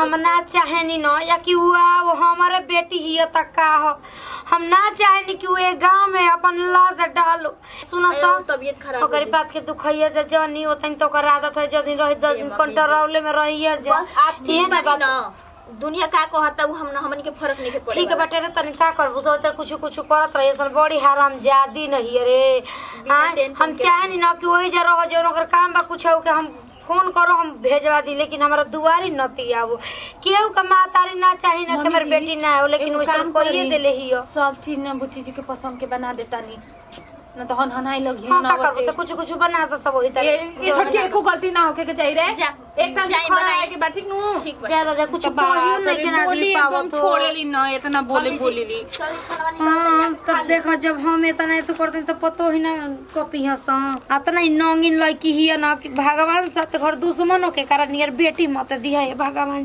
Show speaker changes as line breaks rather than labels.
हम ना चाहेनी न या कि वो हमारे बेटी ही तक का हो हम ना चाहेनी कि वो गांव में अपन लाद डालो सुना सब
तबीयत खराब
ओकरी बात के दुखैया जे जनी होतन तो ओकर आदत है जदी रही 10 दिन कंट्रोल में रहिए जे
बस आप ठीक बानी ना दुनिया का कहता उ हमनी के फर्क नहीं के पड़े
ठीक है बेटे रे तनी का करबो सो तर कुछ करत रही सन बड़ी हराम जादी नहीं रे हम चाहेनी ना कि वही जे रह जो ओकर काम बा कुछ हो के हम फोन करो हम भेजवा दी लेकिन हमारा दुआरी नती आवो केहू का मातारी ना चाही ना कि हमर बेटी ना हो लेकिन वैसे कोई देले हियो
सब चीज ने बुच्ची जी के पसंद के बना देता नी ना तो हनाई लगी
हां का करबो से कुछ बना तो सब होई तारे
ये छोटी एको गलती ना होके के चाहिए रे एक तरह से बनाए के बा ठीक नु
ठीक बा
जा कुछ कहियो नहीं के आदमी पावो तो
छोड़ेली ना इतना बोलेली
चल खाना निकाल
तब देखा जब हम इतना तो करते तो पतो ही ना कपी हस इतना ही नंगिन लड़की ही ना कि भगवान साथ घर दुश्मनों के कारण यार बेटी मत दिया है भगवान जी।